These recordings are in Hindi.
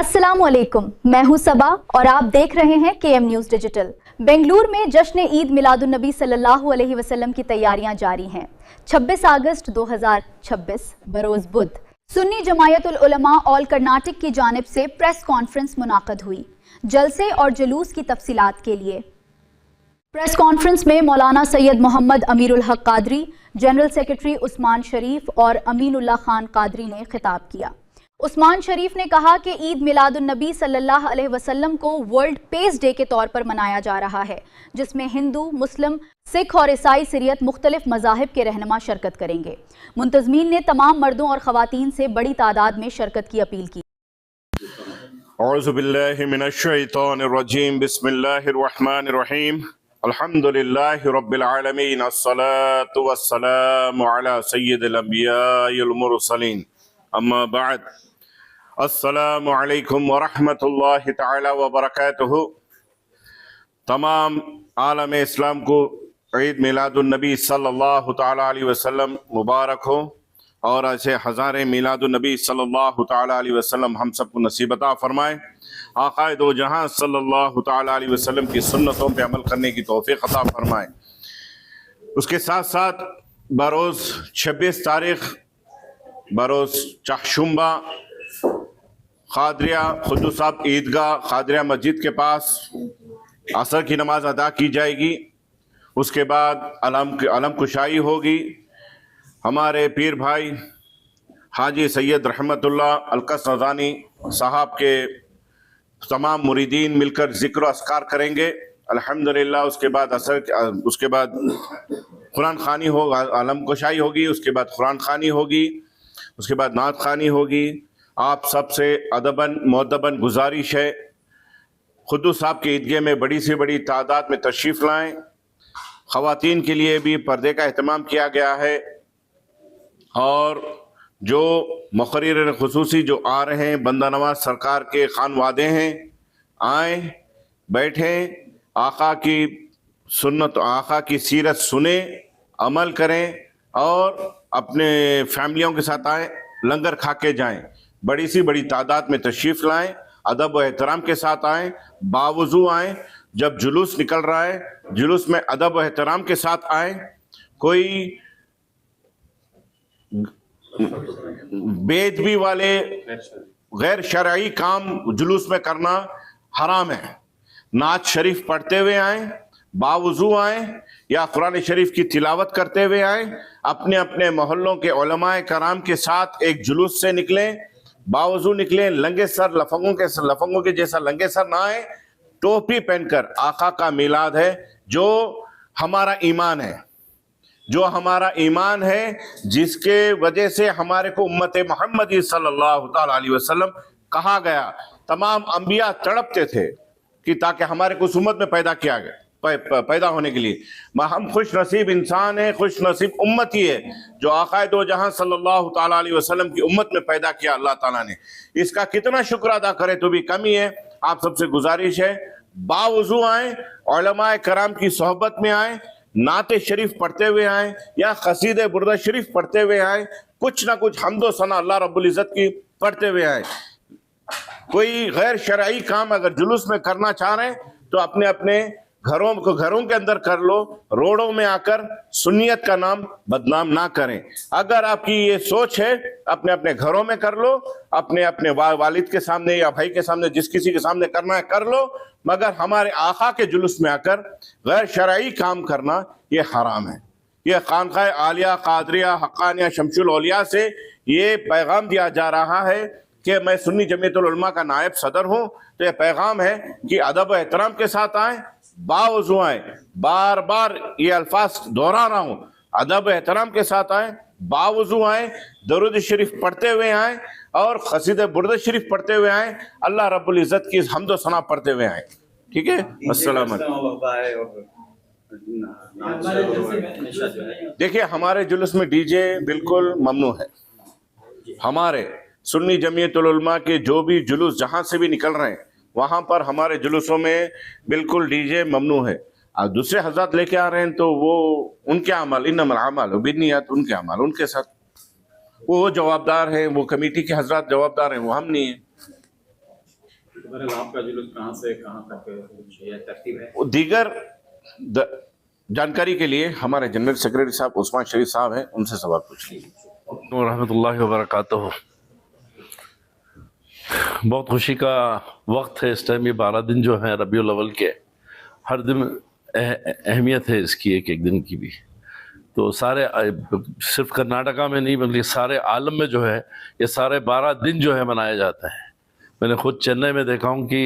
अस्सलामुअलैकुम, मैं हूं सबा और आप देख रहे हैं KM न्यूज़ डिजिटल। बेंगलुरु में जश्न ईद मिलादुन्नबी सल्लल्लाहु अलैहि वसल्लम की तैयारियां जारी हैं। 26 अगस्त 2026 बरोज बुध सुन्नी जमायतुल उलमा ऑल कर्नाटक की जानिब से प्रेस कॉन्फ्रेंस मुनाक़द हुई। जलसे और जुलूस की तफसीलात के लिए प्रेस कॉन्फ्रेंस में मौलाना सैयद मोहम्मद अमीरुल हक कादरी, जनरल सेक्रेटरी उस्मान शरीफ और अमीनुल्लाह खान कादरी ने खिताब किया। उस्मान शरीफ ने कहा कि ईद मिलादुन्नबी सल्लल्लाहु अलैहि वसल्लम को वर्ल्ड पेस डे के तौर पर मनाया जा रहा है, जिसमें हिंदू, मुस्लिम, सिख और ईसाई शरीयत मुख्तलिफ मज़ाहिब के रहनुमा शिरकत करेंगे। मुंतज़मीन ने तमाम मर्दों और ख़वातीन से बड़ी तादाद में शिरकत की अपील की। औज़ु बिल्लाहि मिनश शैतानिर रजीम, बिस्मिल्लाहिर रहमानिर रहीम, अल्हम्दुलिल्लाहि रब्बिल आलमीन, अस्सलातु वस्सलामु अला सय्यिदिल अंबियाइल मुरसलीन, अम्मा बाद। अस्सलामु अलैकुम व रहमतुल्लाहि तआला व बरकातुहू। तमाम आलम इस्लाम को ईद मिलादुन्नबी सल्लल्लाहु तआला अलैहि वसल्लम मुबारक हो और ऐसे हज़ारे मिलादुन्नबी सल्लल्लाहु तआला अलैहि वसल्लम हम सबको नसीब अता फरमाए। आक़ाए दो जहां सल्लल्लाहु तआला अलैहि वसल्लम की सुन्नतों पे अमल करने की तौफ़ीक़ अता फरमाए। उसके साथ साथ बरोज़ 26 तारीख़ बरोज़ चाहशुम्बा क़ादरिया खुद्दू साहब ईदगाह क़ादरिया मस्जिद के पास असर की नमाज अदा की जाएगी। उसके बाद अलम कुशाई होगी। हमारे पीर भाई हाजी सैयद रहमतुल्लाह अलकस नज़ानी साहब के तमाम मुरीदीन मिलकर ज़िक्र अस्कार करेंगे अल्हम्दुलिल्लाह। उसके बाद कुरान खानी होगा, अलम कुशाई होगी, उसके बाद कुरान खानी होगी, उसके बाद नात खानी होगी। आप सबसे अदबन मुअद्दबन गुजारिश है खुद्दू साहब के ईदगाह में बड़ी से बड़ी तादाद में तशरीफ़ लाएँ। ख़वातीन के लिए भी पर्दे का अहतमाम किया गया है और जो मुक़र्रिर ख़ुसूसी जो आ रहे हैं बंदा नवाज सरकार के खानवादे हैं, आएँ बैठें, आका की सुन्नत आका की सीरत सुने, अमल करें और अपने फैमिलियों के साथ आएँ, लंगर खा के जाएँ। बड़ी सी बड़ी तादाद में तशरीफ़ लाएँ, अदब व एहतराम के साथ आएँ, बावज़ू आएँ। जब जुलूस निकल रहा है, जुलूस में अदब व एहतराम के साथ आएँ। कोई बेदबी वाले गैर शरई काम जुलूस में करना हराम है। नात शरीफ पढ़ते हुए आएँ, बावज़ू आएँ या कुरान शरीफ की तिलावत करते हुए आएँ। अपने अपने मोहल्लों के उलमाए कराम के साथ एक जुलूस से निकलें, बावज़ू निकलें। लंगे सर लफंगों के जैसा लंगे सर ना आए। टोपी पहनकर, आका का मिलाद है जो हमारा ईमान है, जो हमारा ईमान है, जिसके वजह से हमारे को उम्मत मोहम्मदी सल्लल्लाहु तआला अलैहि वसल्लम कहा गया। तमाम अंबिया तड़पते थे कि ताकि हमारे को उस उम्मत में पैदा किया गया, पैदा होने के लिए। हम खुश नसीब इंसान है, खुश नसीब उम्मती है जो आक़ाए दो जहां सल्लल्लाहु तआला अलैहि वसल्लम की उम्मत में पैदा किया अल्लाह ताला ने। इसका कितना शुक्र अदा करे तो भी कमी है। आप सबसे गुजारिश है, बावज़ू आए, उलमाए कराम की सोहबत में आए, नाते शरीफ पढ़ते हुए आए या क़सीदे बुर्दा शरीफ पढ़ते हुए आए, कुछ ना कुछ हम्दो सना अल्लाह रब्बुल इज़्ज़त की पढ़ते हुए आए। कोई गैर शरई काम अगर जुलूस में करना चाह रहे हैं तो अपने अपने घरों के अंदर कर लो, रोडों में आकर सुन्नियत का नाम बदनाम ना करें। अगर आपकी ये सोच है, अपने अपने घरों में कर लो, अपने अपने वालिद के सामने या भाई के सामने, जिस किसी के सामने करना है कर लो, मगर हमारे आका के जुलूस में आकर गैर शरई काम करना ये हराम है। ये खानकाए आलिया कादरिया हक्कानिया शमसुल औलिया से ये पैगाम दिया जा रहा है कि मैं सुन्नी जमीयतुल उलमा का नायब सदर हूँ। तो ये पैगाम है कि अदब व एहतराम के साथ आए, बावज़ू आए। बार बार ये अल्फाज दोहरा रहा हूँ, अदब एहतराम के साथ आए, बावज़ू आए, दरूद शरीफ पढ़ते हुए आए और क़सीदे बुर्द शरीफ पढ़ते हुए आए, अल्लाह रब्बुल इज़्ज़त की हम्द व सना पढ़ते हुए आए। ठीक है। अस्सलाम वालेकुम। देखिए, हमारे जुलूस में डीजे बिल्कुल ममनू है। हमारे सुन्नी जमीयतुल उलमा के जो भी जुलूस जहाँ से भी निकल रहे हैं वहाँ पर हमारे जुलूसों में बिल्कुल डीजे ममनू है। और दूसरे हज़रात लेके आ रहे हैं तो वो उनके अमल, इन्नमल अमालु बिन्नियात, उनके अमल उनके साथ वो जवाबदार हैं, वो कमेटी के हज़रात जवाबदार हैं, वो हम नहीं हैं। बहरहाल आपका जुलूस कहाँ से कहाँ तक ये तरतीब है? दीगर जानकारी के लिए हमारे जनरल सेक्रेटरी साहब उस्मान शरीफ साहब हैं, उनसे सवाल पूछ लीजिए। रहमतुल्लाहि व बरकातहू। बहुत खुशी का वक्त है इस टाइम। ये 12 दिन जो हैं रबीउल अव्वल के, हर दिन अहमियत है इसकी, एक एक दिन की भी। तो सारे सिर्फ कर्नाटका में नहीं बल्कि सारे आलम में जो है ये सारे 12 दिन जो है मनाए जाते हैं। मैंने खुद चेन्नई में देखा हूँ कि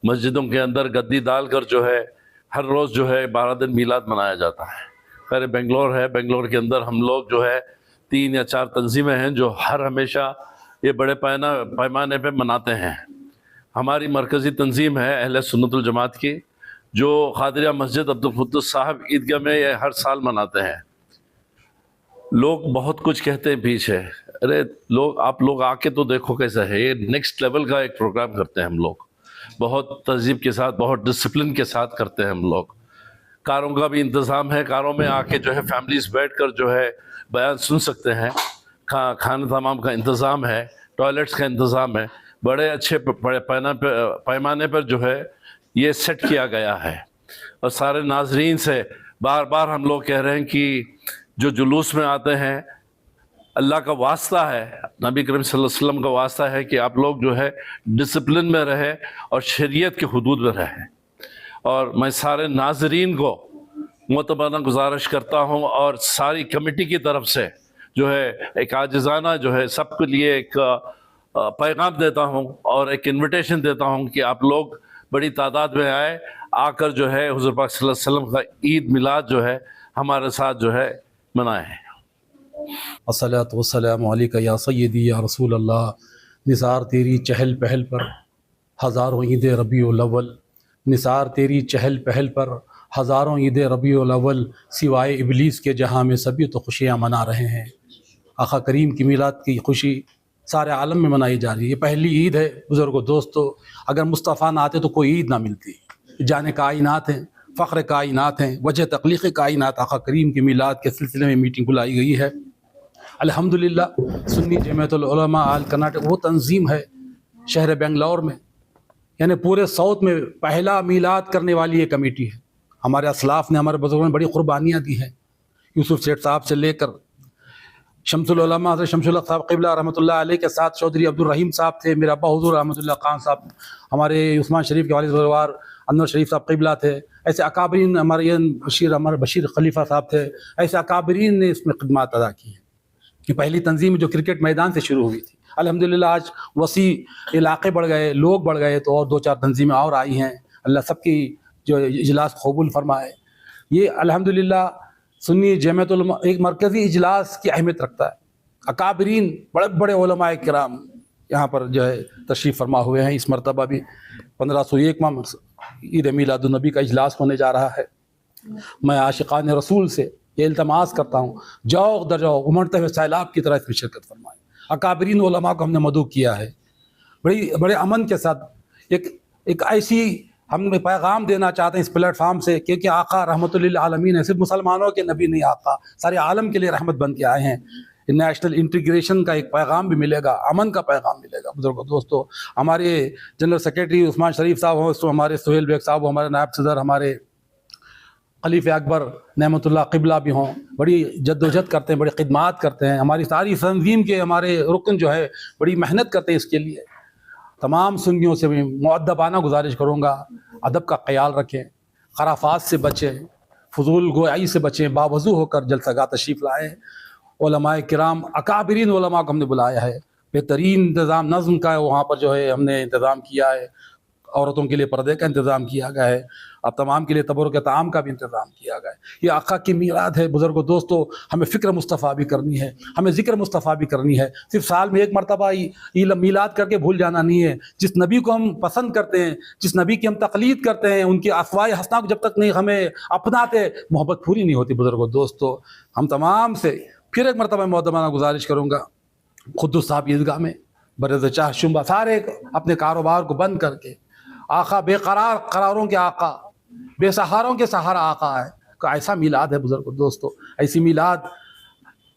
मस्जिदों के अंदर गद्दी डाल कर जो है हर रोज़ जो है 12 दिन मीलाद मनाया जाता है। खैर बेंगलोर है, बेंगलोर के अंदर हम लोग जो है 3 या 4 तंजीमें हैं जो हमेशा ये बड़े पैमाने पे मनाते हैं। हमारी मरकज़ी तंजीम है अहले सुन्नतुल जमात की, जो खादिरिया मस्जिद अब्दुल कुद्दूस साहब ईदगाह में ये हर साल मनाते हैं। लोग बहुत कुछ कहते हैं पीछे, अरे आप लोग आके तो देखो कैसा है। ये नेक्स्ट लेवल का एक प्रोग्राम करते हैं हम लोग, बहुत तहजीब के साथ, बहुत डिसिप्लिन के साथ करते हैं हम लोग। कारों का भी इंतज़ाम है, कारों में आके जो है फैमिलीज बैठकर जो है बयान सुन सकते हैं। खाना तमाम का इंतज़ाम है, टॉयलेट्स का इंतज़ाम है। बड़े अच्छे पैमाने पर जो है ये सेट किया गया है। और सारे नाजरीन से बार बार हम लोग कह रहे हैं कि जो जुलूस में आते हैं, अल्लाह का वास्ता है, नबी करीम सल्लल्लाहु अलैहि वसल्लम का वास्ता है कि आप लोग जो है डिसिप्लिन में रहे और शरीयत के हुदूद में रहें। और मैं सारे नाजरीन को मुतबाना गुजारिश करता हूँ और सारी कमेटी की तरफ से जो है एक आजिज़ाना जो है सबके लिए एक पैगाम देता हूँ और एक इन्विटेशन देता हूँ कि आप लोग बड़ी तादाद में आए, आकर जो है हुज़ूर पाक सल्लल्लाहु अलैहि वसल्लम का ईद मिलाद जो है हमारे साथ जो है मनाएं। अस्सलातु वस्सलामु अलैका या सय्यदी या रसूल अल्लाह। निसार तेरी चहल पहल पर हज़ारों ईद रबीउल अव्वल, निसार तेरी चहल पहल पर हज़ारों ईद रबीउल अव्वल, सिवाय इबलीस के जहाँ में सभी तो खुशियाँ मना रहे हैं। आका करीम की मिलाद की खुशी सारे आलम में मनाई जा रही है। पहली ईद है बुज़ुर्गों दोस्तों, अगर मुस्तफ़ा ना आते तो कोई ईद ना मिलती। जाने कायनात हैं, फ़ख्र कायनात हैं, वजह तख्लीक़ कायनात आका करीम की मिलाद के सिलसिले में मीटिंग बुलाई गई है। अल्हम्दुलिल्लाह सुन्नी जमीयतुल उलमा अल कर्नाटक वो तंजीम है शहर बेंगलोर में, यानी पूरे साउथ में पहला मिलाद करने वाली ये कमेटी है। हमारे असलाफ़ ने, हमारे बुज़ुर्गों ने बड़ी क़ुरबानियाँ दी हैं। यूसुफ सेठ साहब से लेकर शमसुल उलमा हज़रत शमसुल हक़ साहब क़िबला रहमतुल्लाह अलैह के साथ चौधरी अब्दुल रहीम साहब थे, मेरे अब्बा हुज़ूर रहमतुल्लाह खान साहब, हमारे उस्मान शरीफ के वालिद बुज़ुर्गवार अनवर शरीफ साहब क़िबला थे। ऐसे अकाबरीन हमारे बशीर खलीफा साहब थे। ऐसे अकाबरीन ने इसमें खिदमत अदा की है। कि पहली तंजीम जो क्रिकेट मैदान से शुरू हुई थी, अल्हम्दुलिल्लाह आज वसी इलाके बढ़ गए, लोग बढ़ गए, तो और 2-4 तंजीमें और आई हैं। अल्लाह सबकी जो इजलास कबूल फरमाए। ये अल्हम्दुलिल्लाह सुन्नी जमीयतुल उलमा एक मरकज़ी इजलास की अहमियत रखता है। अकाबरीन बड़े बड़े उलमाए किराम यहाँ पर जो है तशरीफ़ फरमा हुए हैं। इस मरतबा भी 1501वां ईद मीलादुन नबी का इजलास होने जा रहा है। मैं आशिकान रसूल से ये इल्तमास करता हूँ, जाओ दर जाओ उमड़ते हुए सैलाब की तरह इसमें शिरकत फरमाएं। अकाबरीन उलमा को हमने मदऊ किया है बड़े अमन के साथ। एक ऐसी हम पैगाम देना चाहते हैं इस प्लेटफार्म से, क्योंकि आका रहमतुल लिल आलमीन है, सिर्फ मुसलमानों के नबी नहीं, आका सारे आलम के लिए रहमत बन के आए हैं। नेशनल इंटीग्रेशन का एक पैगाम भी मिलेगा, अमन का पैगाम मिलेगा। बुजुर्गों दोस्तों, हमारे जनरल सेक्रेटरी उस्मान शरीफ साहब हो, तो हमारे सुहेल बेग साहब हो, हमारे नायब सदर हमारे खलीफे अकबर नेमतुल्लाह क़िबला भी हों, बड़ी जद्दोजहद करते हैं, बड़ी खिदमात करते हैं। हमारी सारी तंजीम के हमारे रुकन जो है बड़ी मेहनत करते हैं इसके लिए। तमाम सुन्नियों से भी मुअद्दबाना गुजारिश करूँगा, अदब का ख्याल रखें, खराफात से बचें, फजूल गोयाई से बचें, बावजू होकर जलसगा तशरीफ़ लाएँ। उलमाए किराम अकाबरीन उलमा को हमने बुलाया है, बेहतरीन इंतज़ाम नज़्म का वहाँ पर जो है हमने इंतज़ाम किया है। औरतों के लिए पर्दे का इंतज़ाम किया गया है, अब तमाम के लिए तबरुक ताम का भी इंतज़ाम किया गया है। ये आका की मीलाद है बुज़ुर्गों दोस्तों, हमें फ़िक्र मुस्तफ़ा भी करनी है, हमें ज़िक्र मुस्तफ़ा भी करनी है। सिर्फ साल में एक मरतबा ही मीलाद करके भूल जाना नहीं है। जिस नबी को हम पसंद करते हैं, जिस नबी की हम तक़लीद करते हैं, उनकी अफ़वाह हसना को जब तक नहीं हमें अपनाते, मोहब्बत पूरी नहीं होती। बुज़ुर्गों दोस्तों, हम तमाम से फिर एक मरतबा मुअद्दबाना गुजारिश करूँगा, कुद्दूस साहब ईदगाह में बरज़ चाह शुम्बा सारे अपने कारोबार को बंद करके, आका बेकरार करारों के आका, बेसहारों के सहारा आका है का ऐसा मिलाद है बुजुर्गों दोस्तों। ऐसी मिलाद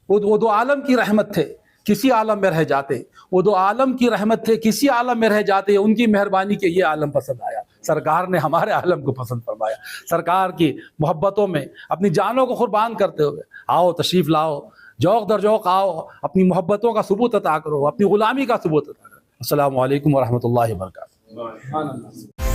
वो दो आलम की रहमत थे किसी आलम में रह जाते, वो दो आलम की रहमत थे, किसी आलम में रह जाते, उनकी मेहरबानी के ये आलम पसंद आया। सरकार ने हमारे आलम को पसंद फरमाया। सरकार की मोहब्बतों में अपनी जानों को कुर्बान करते हुए आओ, तशरीफ़ लाओ, जौक दर जौक आओ, अपनी मोहब्बतों का सबूत अता करो, अपनी ग़ुलामी का सबूत अता करो। अस्सलामु अलैकुम व रहमतुल्लाहि व बरकातहू।